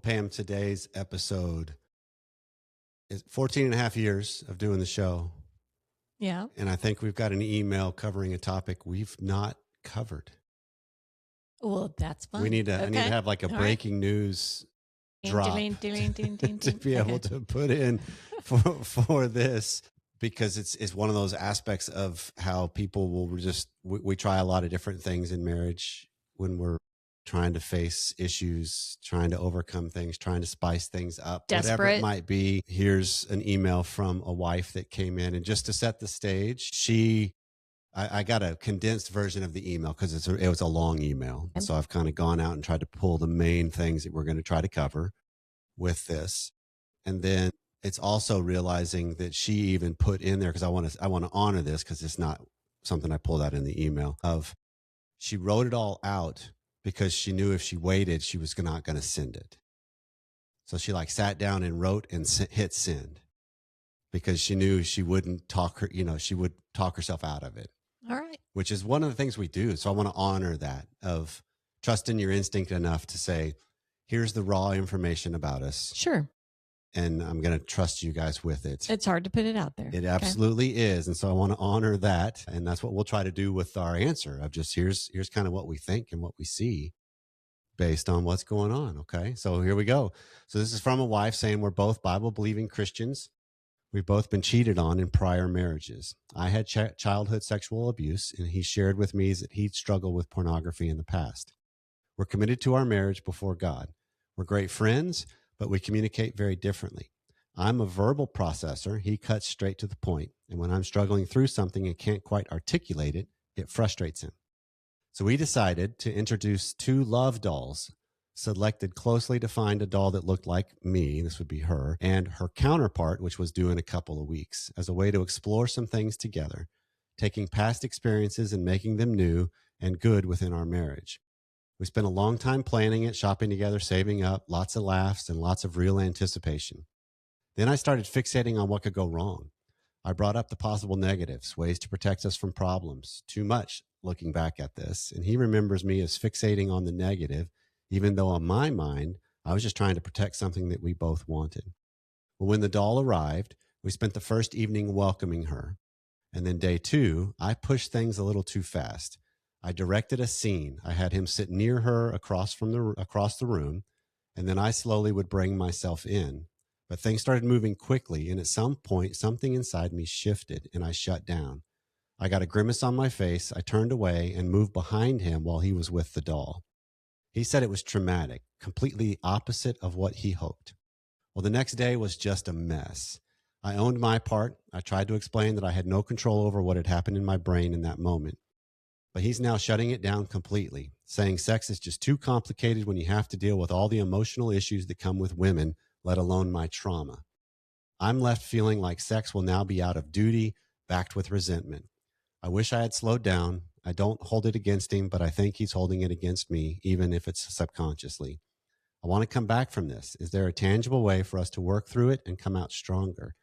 Pam, today's episode is 14 and a half years of doing the show. Yeah. And I think we've got an email covering a topic we've not covered. Well, that's fun. I need to have like a breaking news drop to be able to put in for this, because it's one of those aspects of how people will we try a lot of different things in marriage when we're trying to face issues, trying to overcome things, trying to spice things up, Desperate. whatever it might be. Here's an email from a wife that came in, and just to set the stage, I got a condensed version of the email because it was a long email. So I've kind of gone out and tried to pull the main things that we're going to try to cover with this. And then it's also realizing that she even put in there, because I want to honor this, because it's not something I pulled out in the email, of she wrote it all out because she knew if she waited, she was not going to send it. So she like sat down and wrote and hit send, because she knew she wouldn't she would talk herself out of it. All right. Which is one of the things we do. So I want to honor that, of trusting your instinct enough to say, here's the raw information about us. Sure. And I'm going to trust you guys with it. It's hard to put it out there. It absolutely is. And so I want to honor that. And that's what we'll try to do with our answer of just here's kind of what we think and what we see based on what's going on. Okay. So here we go. So this is from a wife saying, we're both Bible believing Christians. We've both been cheated on in prior marriages. I had childhood sexual abuse, and he shared with me that he'd struggled with pornography in the past. We're committed to our marriage before God. We're great friends, but we communicate very differently. I'm a verbal processor. He cuts straight to the point. And when I'm struggling through something and can't quite articulate it, it frustrates him. So we decided to introduce 2 love dolls, selected closely to find a doll that looked like me, this would be her, and her counterpart, which was due in a couple of weeks, as a way to explore some things together, taking past experiences and making them new and good within our marriage. We spent a long time planning it, shopping together, saving up, lots of laughs, and lots of real anticipation. Then I started fixating on what could go wrong. I brought up the possible negatives, ways to protect us from problems, too much looking back at this, and he remembers me as fixating on the negative, even though on my mind, I was just trying to protect something that we both wanted. Well, when the doll arrived, we spent the first evening welcoming her. And then day 2, I pushed things a little too fast. I directed a scene. I had him sit near her across the room, and then I slowly would bring myself in. But things started moving quickly, and at some point, something inside me shifted, and I shut down. I got a grimace on my face. I turned away and moved behind him while he was with the doll. He said it was traumatic, completely opposite of what he hoped. Well, the next day was just a mess. I owned my part. I tried to explain that I had no control over what had happened in my brain in that moment. But he's now shutting it down completely, saying sex is just too complicated when you have to deal with all the emotional issues that come with women, let alone my trauma. I'm left feeling like sex will now be out of duty, backed with resentment. I wish I had slowed down. I don't hold it against him, but I think he's holding it against me, even if it's subconsciously. I want to come back from this. Is there a tangible way for us to work through it and come out stronger?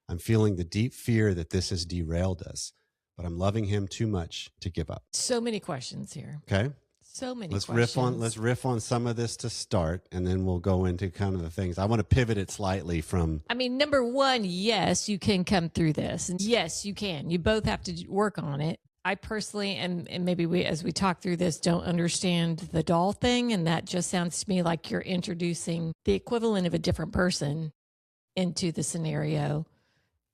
I'm feeling the deep fear that this has derailed us, but I'm loving him too much to give up. So many questions here. Okay. So many questions. Let's riff on some of this to start, and then we'll go into kind of the things. I want to pivot it slightly from... I mean, number one, yes, you can come through this. And yes, you can. You both have to work on it. I personally, and maybe we, as we talk through this, don't understand the doll thing. And that just sounds to me like you're introducing the equivalent of a different person into the scenario.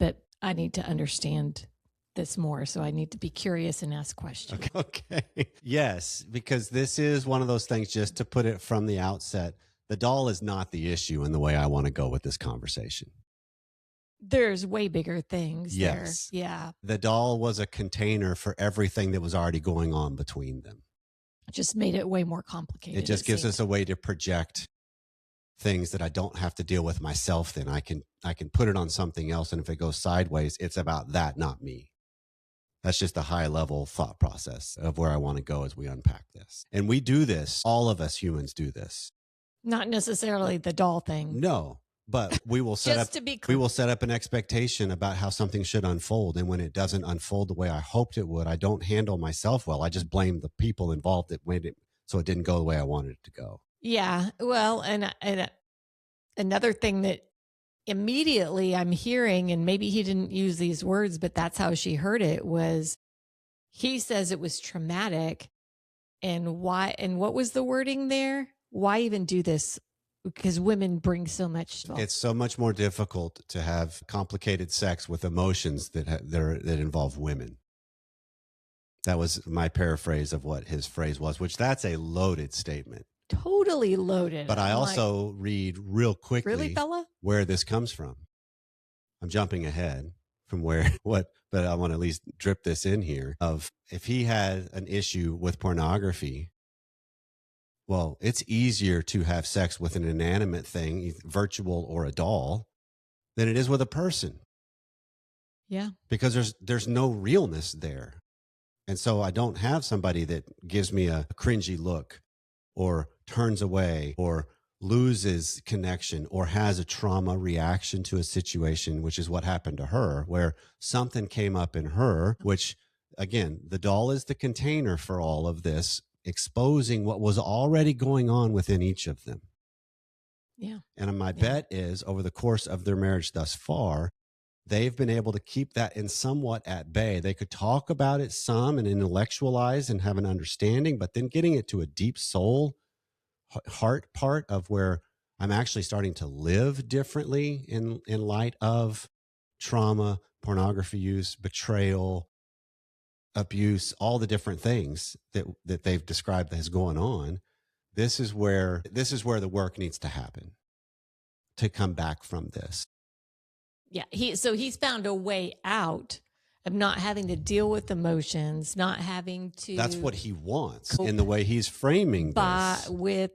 But I need to understand this more. So I need to be curious and ask questions. Okay. Yes, because this is one of those things, just to put it from the outset, the doll is not the issue in the way I want to go with this conversation. There's way bigger things. Yes. There. Yeah. The doll was a container for everything that was already going on between them. Just made it way more complicated. It just gives us a way to project things that I don't have to deal with myself. Then I can put it on something else. And if it goes sideways, it's about that, not me. That's just a high level thought process of where I want to go as we unpack this. And we do this. All of us humans do this. Not necessarily the doll thing. No. But we will set up an expectation about how something should unfold. And when it doesn't unfold the way I hoped it would, I don't handle myself well. I just blame the people involved that made it so it didn't go the way I wanted it to go. Yeah. Well, and Another thing that immediately I'm hearing, and maybe he didn't use these words, but that's how she heard it, was he says it was traumatic. And why, and what was the wording there? Why even do this? Because women bring so much. It's so much more difficult to have complicated sex with emotions that involve women. That was my paraphrase of what his phrase was, which that's a loaded statement. Totally loaded. But I also read real quickly really, fella? where this comes from. I'm jumping ahead from where what, but I want to at least drip this in here of if he had an issue with pornography, well, it's easier to have sex with an inanimate thing, virtual or a doll, than it is with a person. Yeah. Because there's no realness there. And so I don't have somebody that gives me a cringy look or turns away or loses connection or has a trauma reaction to a situation, which is what happened to her, where something came up in her, which again, the doll is the container for all of this, exposing what was already going on within each of them. Yeah. And my bet is over the course of their marriage thus far, they've been able to keep that in somewhat at bay. They could talk about it some and intellectualize and have an understanding, but then getting it to a deep soul heart part of where I'm actually starting to live differently in light of trauma, pornography use, betrayal, abuse, all the different things that they've described as going on. This is where the work needs to happen to come back from this. Yeah. He's found a way out of not having to deal with emotions, not having to. That's what he wants in the way he's framing this. With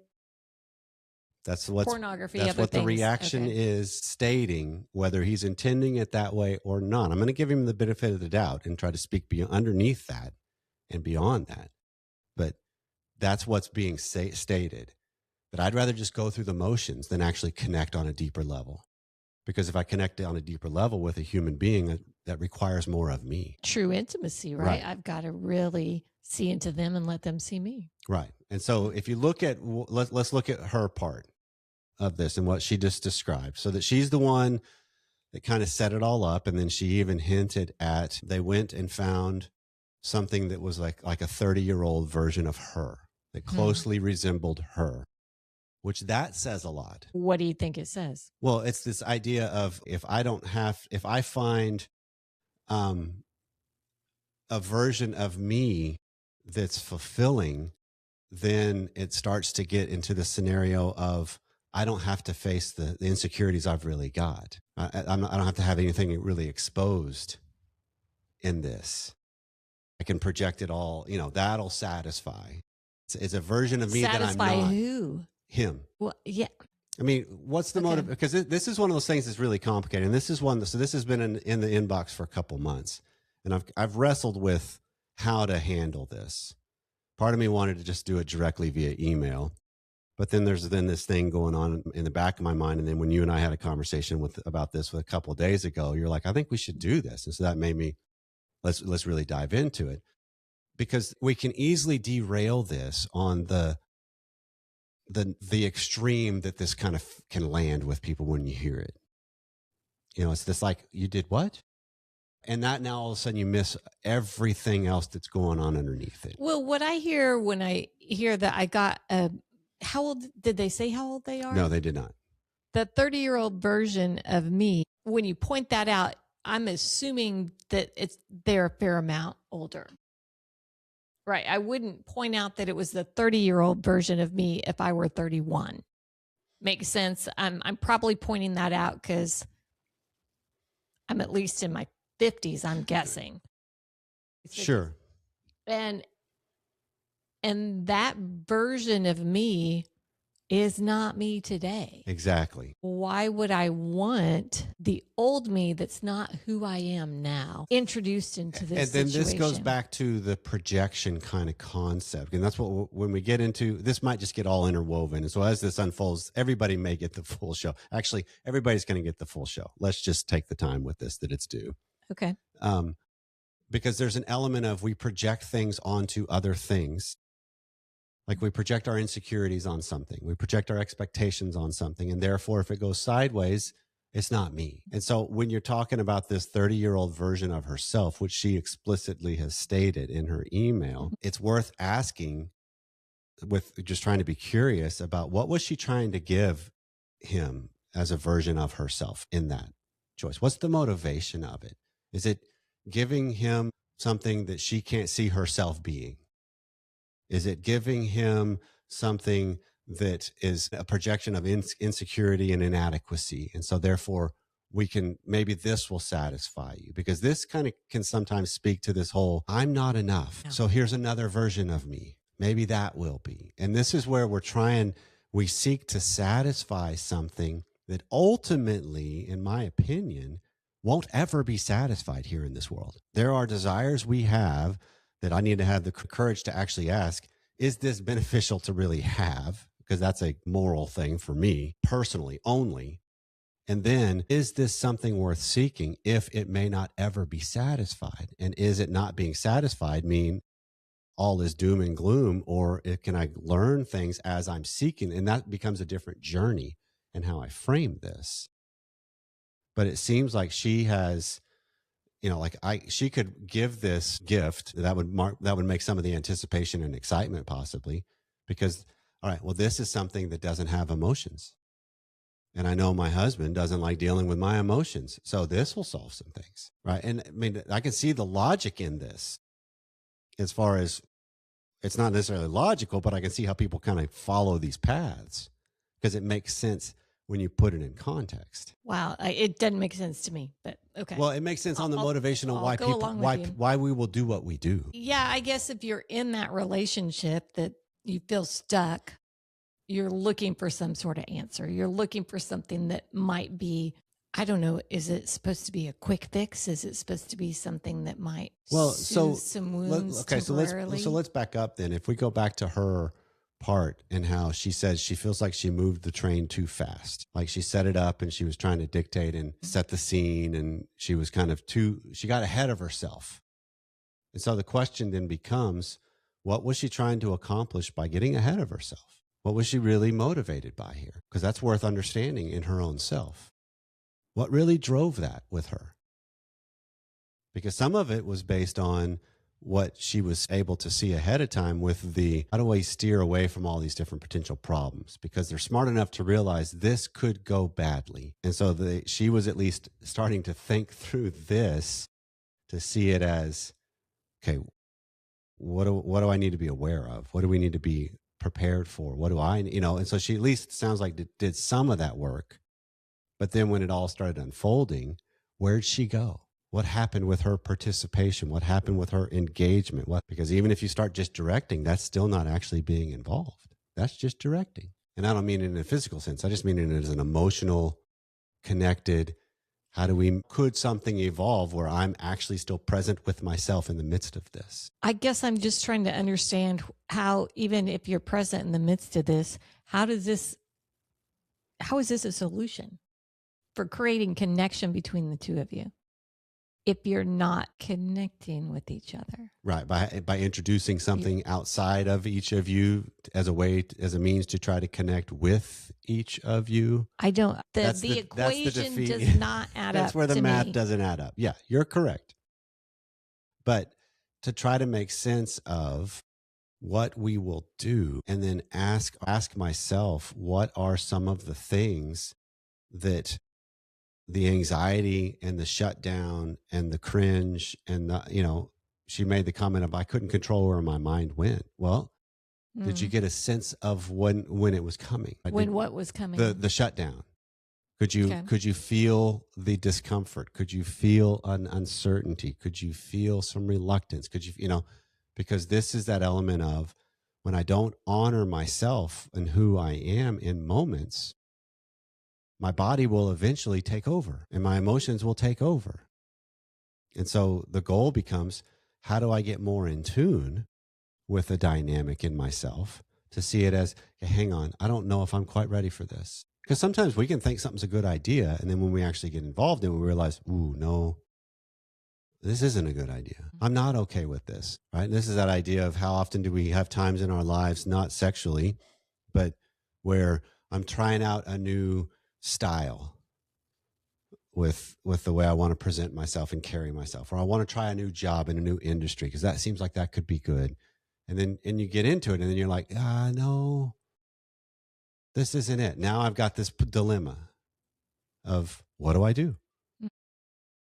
that's what's pornography. That's what the reaction is stating, whether he's intending it that way or not. I'm going to give him the benefit of the doubt and try to speak underneath that and beyond that. But that's what's being stated. That I'd rather just go through the motions than actually connect on a deeper level. Because if I connect on a deeper level with a human being, that requires more of me. True intimacy, right? I've got to really see into them and let them see me. Right. And so if you look at, let's look at her part of this and what she just described. So that she's the one that kind of set it all up. And then she even hinted at, they went and found something that was like a 30-year-old version of her that closely resembled her. Which that says a lot. What do you think it says? Well, it's this idea of if I find a version of me that's fulfilling, then it starts to get into the scenario of I don't have to face the insecurities I've really got. I don't have to have anything really exposed in this. I can project it all, that'll satisfy. It's a version of me that I'm not. Satisfy who? Him. Well, yeah. I mean, what's the motive? Because this is one of those things that's really complicated. And this is one. So this has been in the inbox for a couple months, and I've wrestled with how to handle this. Part of me wanted to just do it directly via email, but then there's this thing going on in the back of my mind. And then when you and I had a conversation about this a couple of days ago, you're like, I think we should do this, and so that made me let's really dive into it, because we can easily derail this on the extreme that this kind of can land with people when you hear it. It's this like, you did what? And that now all of a sudden you miss everything else that's going on underneath it. Well, what I hear when I hear that, I got how old did they say how old they are? No, they did not. The 30-year-old version of me, when you point that out, I'm assuming that they're a fair amount older. Right. I wouldn't point out that it was the 30-year-old version of me if I were 31. Makes sense. I'm probably pointing that out because I'm at least in my 50s, I'm guessing. Sure. And that version of me is not me today. Exactly. Why would I want the old me that's not who I am now introduced into this situation? And then this goes back to the projection kind of concept. And that's what, when we get into, this might just get all interwoven. And so as this unfolds, everybody may get the full show. Actually, everybody's going to get the full show. Let's just take the time with this that it's due. Okay. Because there's an element of we project things onto other things. Like we project our insecurities on something, we project our expectations on something. And therefore, if it goes sideways, it's not me. And so when you're talking about this 30-year-old version of herself, which she explicitly has stated in her email, it's worth asking, with just trying to be curious about what was she trying to give him as a version of herself in that choice? What's the motivation of it? Is it giving him something that she can't see herself being? Is it giving him something that is a projection of insecurity and inadequacy? And so therefore we can, maybe this will satisfy you, because this kind of can sometimes speak to this whole, I'm not enough. Yeah. So here's another version of me. Maybe that will be. And this is where we seek to satisfy something that ultimately, in my opinion, won't ever be satisfied here in this world. There are desires we have that I need to have the courage to actually ask, is this beneficial to really have? Because that's a moral thing for me personally only. And then, is this something worth seeking if it may not ever be satisfied? And is it not being satisfied mean all is doom and gloom, or can I learn things as I'm seeking? And that becomes a different journey in how I frame this. But it seems like she has, she could give this gift that would make some of the anticipation and excitement possibly, because, all right, well, this is something that doesn't have emotions. And I know my husband doesn't like dealing with my emotions. So this will solve some things, right? And I mean, I can see the logic in this, as far as it's not necessarily logical, but I can see how people kind of follow these paths because it makes sense when you put it in context. Wow, it doesn't make sense to me, but okay. Well, it makes sense on the motivational why we will do what we do. Yeah, I guess if you're in that relationship that you feel stuck, you're looking for some sort of answer. You're looking for something that might be, I don't know, is it supposed to be a quick fix? Is it supposed to be something that might soothe some wounds temporarily? So let's back up then. If we go back to her part and how she says she feels like she moved the train too fast. Like she set it up and she was trying to dictate and set the scene, and she was she got ahead of herself. And so the question then becomes, what was she trying to accomplish by getting ahead of herself? What was she really motivated by here? Because that's worth understanding in her own self. What really drove that with her? Because some of it was based on what she was able to see ahead of time with how do I steer away from all these different potential problems? Because they're smart enough to realize this could go badly. And so she was at least starting to think through this to see it as, okay, what do I need to be aware of? What do we need to be prepared for? What do I, and so she at least sounds like did some of that work. But then when it all started unfolding, where'd she go? What happened with her participation? What happened with her engagement? Because even if you start just directing, that's still not actually being involved. That's just directing. And I don't mean it in a physical sense. I just mean it as an emotional, connected, could something evolve where I'm actually still present with myself in the midst of this? I guess I'm just trying to understand how, even if you're present in the midst of this, how is this a solution for creating connection between the two of you if you're not connecting with each other? Right. By introducing something outside of each of you as a means to try to connect with each of you. I don't, the equation does not add up. That's where the math doesn't add up. Yeah, you're correct. But to try to make sense of what we will do, and then ask myself, what are some of the things that the anxiety and the shutdown and the cringe and she made the comment of, I couldn't control where my mind went. Well, did you get a sense of when it was coming? What was coming? The shutdown. Could you feel the discomfort? Could you feel an uncertainty? Could you feel some reluctance? Could you, because this is that element of when I don't honor myself and who I am in moments, my body will eventually take over and my emotions will take over. And so the goal becomes, how do I get more in tune with the dynamic in myself to see it as, okay, hang on, I don't know if I'm quite ready for this. Because sometimes we can think something's a good idea, and then when we actually get involved in it, we realize, ooh, no, this isn't a good idea. I'm not okay with this, right? This is that idea of how often do we have times in our lives, not sexually, but where I'm trying out a new style with the way I want to present myself and carry myself, or I want to try a new job in a new industry because that seems like that could be good. And you get into it and then you're like, no, this isn't it. Now I've got this dilemma of what do I do?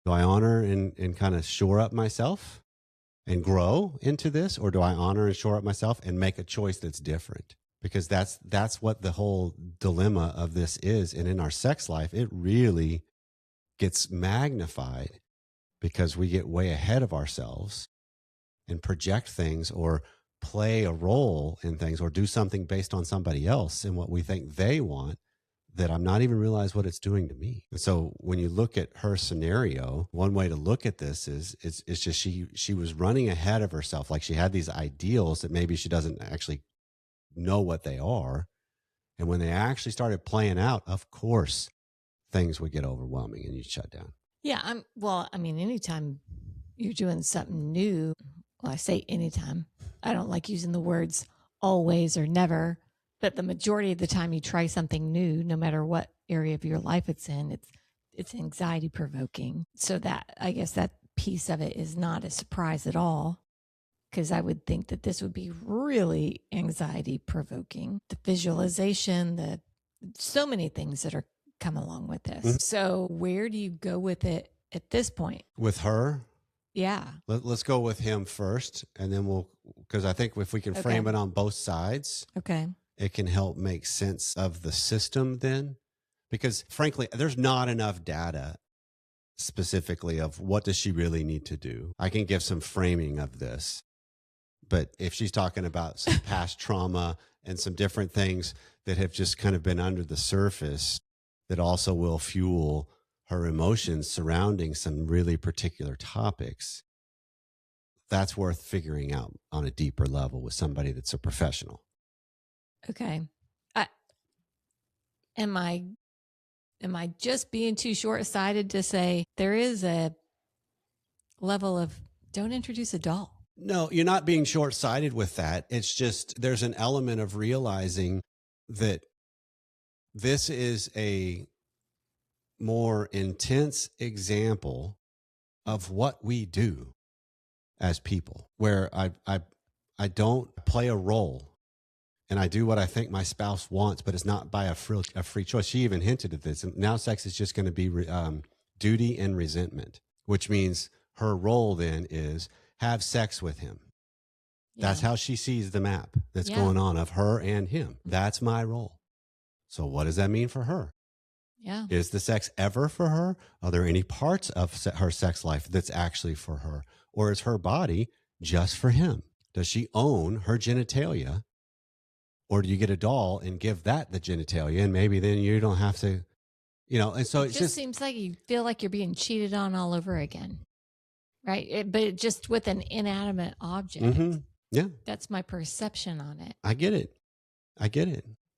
Do I honor and kind of shore up myself and grow into this, or do I honor and shore up myself and make a choice that's different? Because that's what the whole dilemma of this is. And in our sex life, it really gets magnified because we get way ahead of ourselves and project things or play a role in things or do something based on somebody else and what we think they want that I'm not even realize what it's doing to me. And so when you look at her scenario, one way to look at this is it's just she was running ahead of herself. Like she had these ideals that maybe she doesn't actually know what they are. And when they actually started playing out, of course, things would get overwhelming and you'd shut down. Yeah. Well, I mean, anytime you're doing something new, well, I say anytime, I don't like using the words always or never, but the majority of the time you try something new, no matter what area of your life it's in, it's anxiety provoking. So that, I guess that piece of it is not a surprise at all, because I would think that this would be really anxiety provoking. The visualization, the so many things that are come along with this. Mhm. So where do you go with it at this point? With her, Yeah. let's go with him first, and then because I think if we can frame it on both sides, Okay. it can help make sense of the system then. Because frankly, there's not enough data specifically of what does she really need to do. I can give some framing of this, but if she's talking about some past trauma and some different things that have just kind of been under the surface that also will fuel her emotions surrounding some really particular topics, that's worth figuring out on a deeper level with somebody that's a professional. Okay. I, am I just being too short-sighted to say there is a level of don't introduce a doll? No, you're not being short sighted with that. It's just there's an element of realizing that this is a more intense example of what we do as people, where I don't play a role and I do what I think my spouse wants, but it's not by a free choice. She even hinted at this. And now sex is just going to be duty and resentment, which means her role then is have sex with him. That's how she sees the map that's going on of her and him. That's my role. So what does that mean for her? Yeah. Is the sex ever for her? Are there any parts of her sex life that's actually for her? Or is her body just for him? Does she own her genitalia? Or do you get a doll and give that the genitalia? And maybe then you don't have to, and so it just seems like you feel like you're being cheated on all over again. Right. But just with an inanimate object. Mm-hmm. Yeah. That's my perception on it. I get it.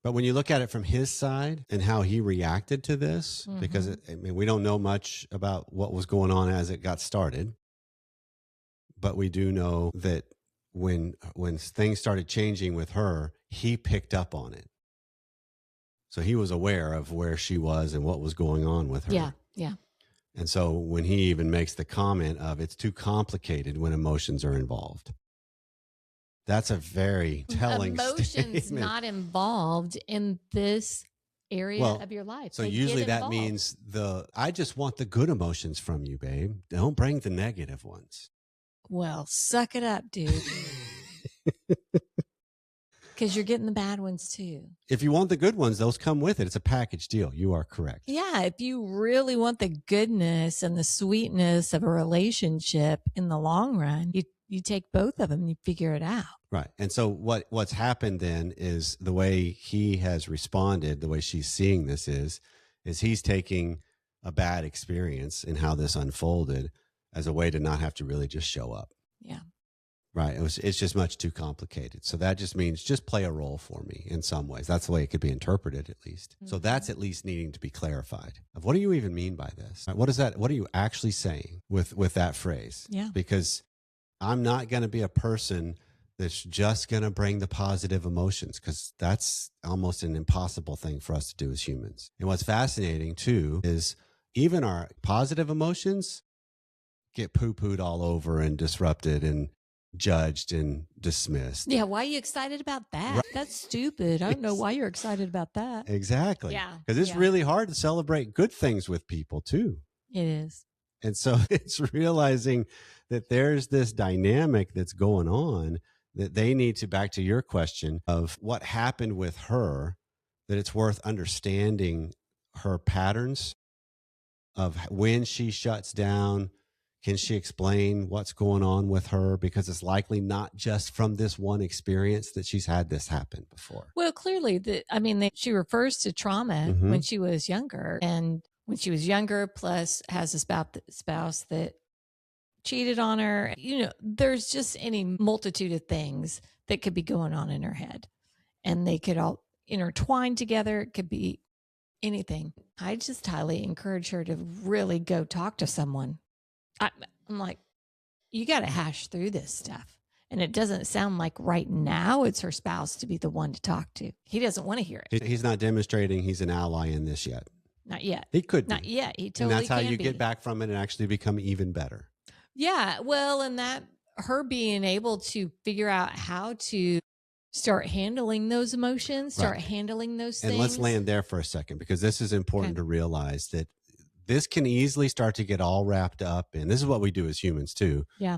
But when you look at it from his side and how he reacted to this, because we don't know much about what was going on as it got started, but we do know that when things started changing with her, he picked up on it. So he was aware of where she was and what was going on with her. Yeah. Yeah. And so when he even makes the comment of it's too complicated when emotions are involved, that's a very telling emotions statement. Not involved in this area of your life. So usually that means I just want the good emotions from you, babe. Don't bring the negative ones. Well, suck it up, dude. Because you're getting the bad ones too. If you want the good ones, those come with it. It's a package deal. You are correct. Yeah. If you really want the goodness and the sweetness of a relationship in the long run, you take both of them and you figure it out. Right. And so what's happened then is the way he has responded, the way she's seeing this is he's taking a bad experience and how this unfolded as a way to not have to really just show up. Yeah. Right. It's just much too complicated. So that just means just play a role for me in some ways. That's the way it could be interpreted, at least. So that's at least needing to be clarified of what do you even mean by this? Right, what is that? What are you actually saying with that phrase? Yeah. Because I'm not going to be a person that's just going to bring the positive emotions, because that's almost an impossible thing for us to do as humans. And what's fascinating too is even our positive emotions get poo-pooed all over and disrupted and judged and dismissed. Yeah. Why are you excited about that? Right. That's stupid. I don't know why you're excited about that. Exactly. Yeah. Because it's really hard to celebrate good things with people too. It is. And so it's realizing that there's this dynamic that's going on that they need to, back to your question of what happened with her, that it's worth understanding her patterns of when she shuts down. Can she explain what's going on with her? Because it's likely not just from this one experience that she's had this happen before. Well, clearly, she refers to trauma when she was younger. And when she was younger, plus has a spouse that cheated on her. There's just any multitude of things that could be going on in her head. And they could all intertwine together. It could be anything. I just highly encourage her to really go talk to someone. I'm like, you got to hash through this stuff. And it doesn't sound like right now it's her spouse to be the one to talk to. He doesn't want to hear it. He's not demonstrating he's an ally in this yet. Not yet. He could be. Not yet. He totally And that's how can you be. get back from it and actually become even better. Yeah. Well, and that her being able to figure out how to start handling those emotions, start handling those things. And let's land there for a second, because this is important to realize that this can easily start to get all wrapped up in, this is what we do as humans too. Yeah.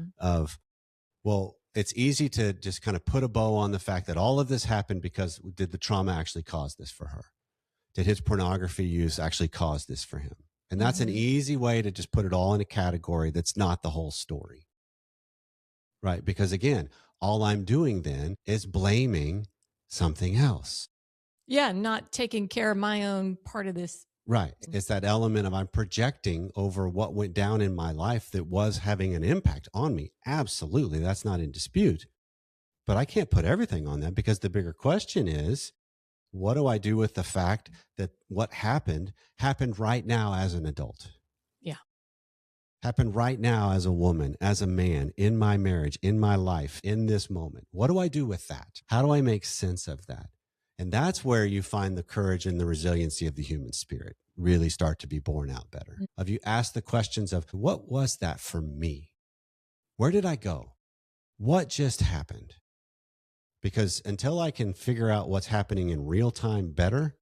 Well, it's easy to just kind of put a bow on the fact that all of this happened because did the trauma actually cause this for her? Did his pornography use actually cause this for him? And that's an easy way to just put it all in a category that's not the whole story. Right? Because again, all I'm doing then is blaming something else. Yeah, not taking care of my own part of this. Right. It's that element of I'm projecting over what went down in my life that was having an impact on me. Absolutely. That's not in dispute. But I can't put everything on that, because the bigger question is, what do I do with the fact that what happened right now as an adult? Yeah. Happened right now as a woman, as a man, in my marriage, in my life, in this moment. What do I do with that? How do I make sense of that? And that's where you find the courage and the resiliency of the human spirit really start to be borne out better. Of you ask the questions of, what was that for me? Where did I go? What just happened? Because until I can figure out what's happening in real time better,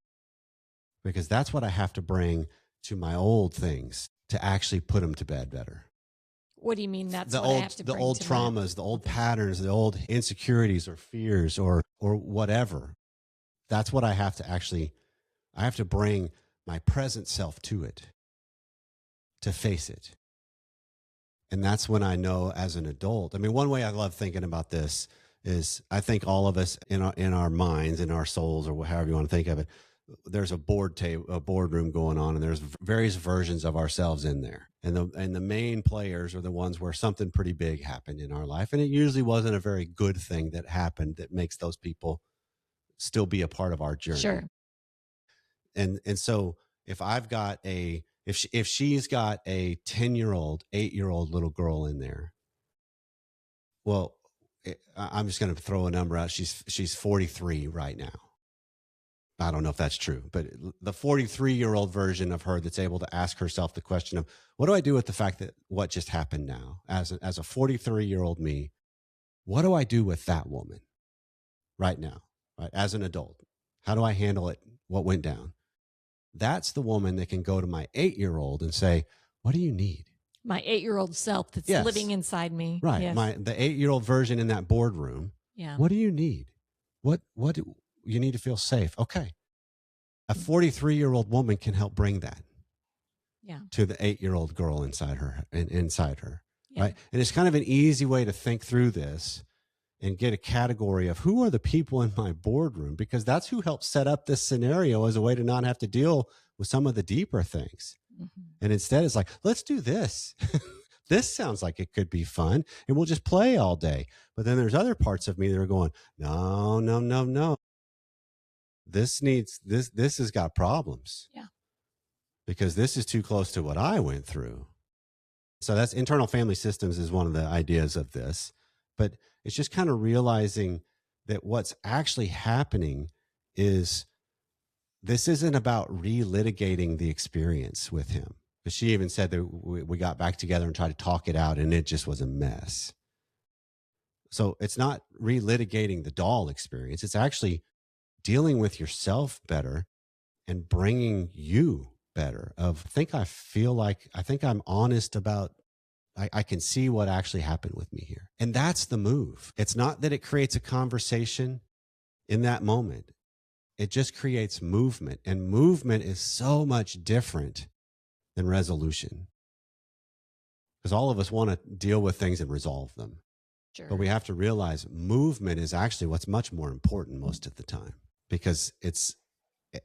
because that's what I have to bring to my old things to actually put them to bed better. What do you mean? That's the what old, I have to the bring old to traumas, the old patterns, the old insecurities or fears or whatever. That's what I have to bring my present self to it, to face it. And that's when I know as an adult. I mean, one way I love thinking about this is I think all of us in our minds, in our souls, or however you want to think of it, there's a boardroom going on, and there's various versions of ourselves in there. And the main players are the ones where something pretty big happened in our life. And it usually wasn't a very good thing that happened that makes those people still be a part of our journey. Sure. And so if I've got if she's got a 10-year-old, 8-year-old little girl in there, well, I'm just going to throw a number out. She's 43 right now. I don't know if that's true, but the 43-year-old version of her that's able to ask herself the question of, what do I do with the fact that what just happened now? As a 43-year-old me, what do I do with that woman right now? Right? As an adult, how do I handle it? What went down? That's the woman that can go to my 8-year-old and say, what do you need? My 8-year-old self that's living inside me. Right. Yes. The 8-year-old version in that boardroom. Yeah. What do you need? What do you need to feel safe? Okay. A 43-year-old woman can help bring that to the 8-year-old girl inside her. Yeah. Right. And it's kind of an easy way to think through this and get a category of who are the people in my boardroom, because that's who helped set up this scenario as a way to not have to deal with some of the deeper things. Mm-hmm. And instead it's like, let's do this. this sounds like it could be fun and we'll just play all day. But then there's other parts of me that are going, no, no, no, no. This has got problems. Yeah. Because this is too close to what I went through. So that's internal family systems is one of the ideas of this. But it's just kind of realizing that what's actually happening is this isn't about relitigating the experience with him. Because she even said that we got back together and tried to talk it out and it just was a mess. So it's not relitigating the doll experience. It's actually dealing with yourself better and bringing you better of I think I'm honest about I can see what actually happened with me here. And that's the move. It's not that it creates a conversation in that moment. It just creates movement. And movement is so much different than resolution. Because all of us want to deal with things and resolve them. Sure. But we have to realize movement is actually what's much more important most of the time. Because it's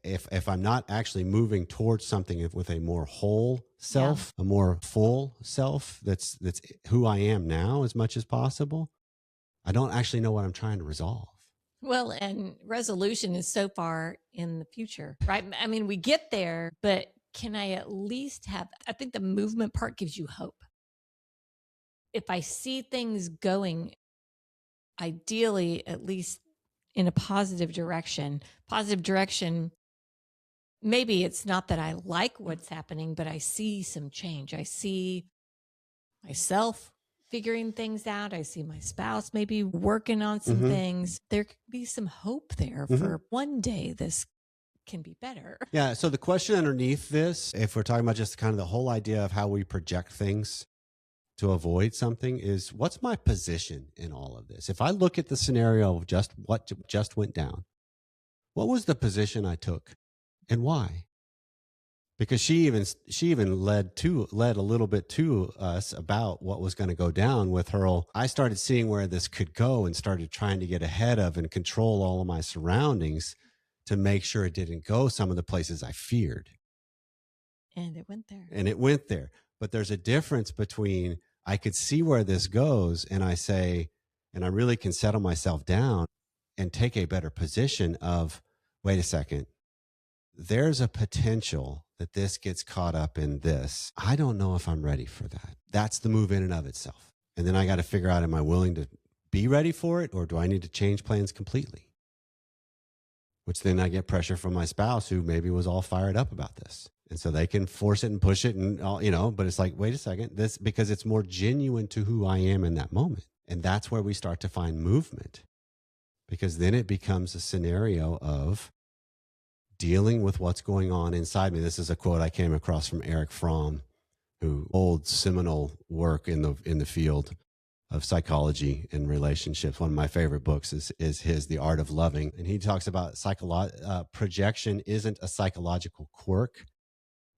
if I'm not actually moving towards something with a more whole self, a more full self, that's who I am now as much as possible, I don't actually know what I'm trying to resolve. Well, and resolution is so far in the future, right? I mean, we get there, but can I at least I think the movement part gives you hope. If I see things going, ideally, at least in a positive direction, maybe it's not that I like what's happening, but I see some change. I see myself figuring things out. I see my spouse maybe working on some things. There could be some hope there for one day this can be better. Yeah. So the question underneath this, if we're talking about just kind of the whole idea of how we project things to avoid something, is what's my position in all of this? If I look at the scenario of just what just went down, what was the position I took and why? Because she even led a little bit to us about what was going to go down with her. I started seeing where this could go and started trying to get ahead of and control all of my surroundings to make sure it didn't go some of the places I feared. And it went there. But there's a difference between I could see where this goes and I say, and I really can settle myself down and take a better position of, wait a second, there's a potential that this gets caught up in this. I don't know if I'm ready for that. That's the move in and of itself. And then I got to figure out, am I willing to be ready for it, or do I need to change plans completely? Which then I get pressure from my spouse who maybe was all fired up about this. And so they can force it and push it and all, but it's like, wait a second, this, because it's more genuine to who I am in that moment. And that's where we start to find movement, because then it becomes a scenario of dealing with what's going on inside me. This is a quote I came across from Eric Fromm, who old seminal work in the field of psychology and relationships. One of my favorite books is his The Art of Loving. And he talks about projection isn't a psychological quirk.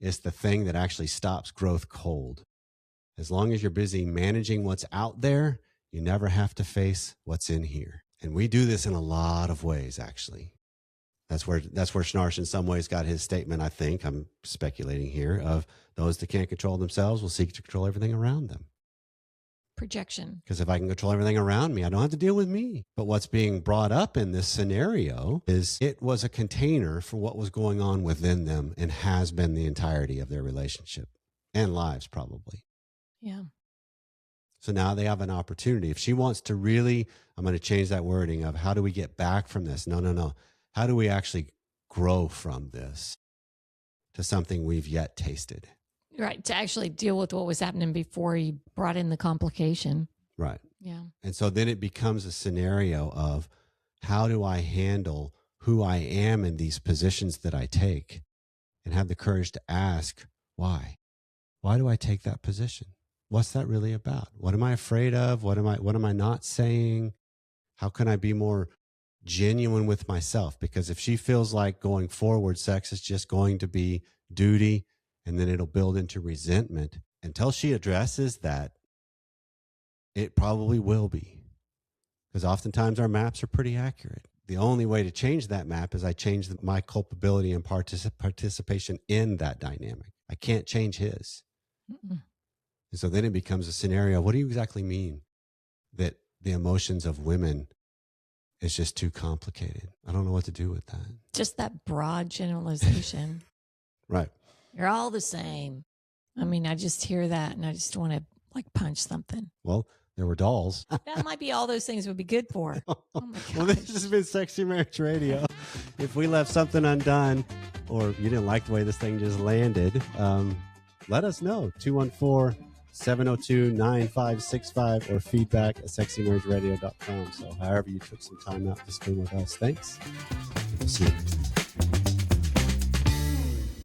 It's the thing that actually stops growth cold. As long as you're busy managing what's out there, you never have to face what's in here. And we do this in a lot of ways, actually. That's where Schnarch in some ways got his statement, I think, I'm speculating here, of those that can't control themselves will seek to control everything around them. Projection. Because if I can control everything around me, I don't have to deal with me. But what's being brought up in this scenario is it was a container for what was going on within them and has been the entirety of their relationship and lives, probably. Yeah. So now they have an opportunity. If she wants to really, I'm going to change that wording of how do we get back from this? No. How do we actually grow from this to something we've yet tasted? Right. To actually deal with what was happening before he brought in the complication. Right. Yeah. And so then it becomes a scenario of how do I handle who I am in these positions that I take, and have the courage to ask, why? Why do I take that position? What's that really about? What am I afraid of? What am I not saying? How can I be more genuine with myself? Because if she feels like going forward, sex is just going to be duty, and then it'll build into resentment, until she addresses that, it probably will be. Because oftentimes our maps are pretty accurate. The only way to change that map is I change my culpability and participation in that dynamic. I can't change his. Mm-mm. And so then it becomes a scenario. What do you exactly mean that the emotions of women is just too complicated? I don't know what to do with that. Just that broad generalization. Right. You're all the same. I mean, I just hear that and I just want to like punch something. Well, there were dolls. That might be all those things would be good for. Oh my gosh. Well, this has been Sexy Marriage Radio. If we left something undone or you didn't like the way this thing just landed, let us know. 214-702-9565 or feedback at sexymarriageradio.com. So however you took some time out to spend with us, thanks. We'll see you next time.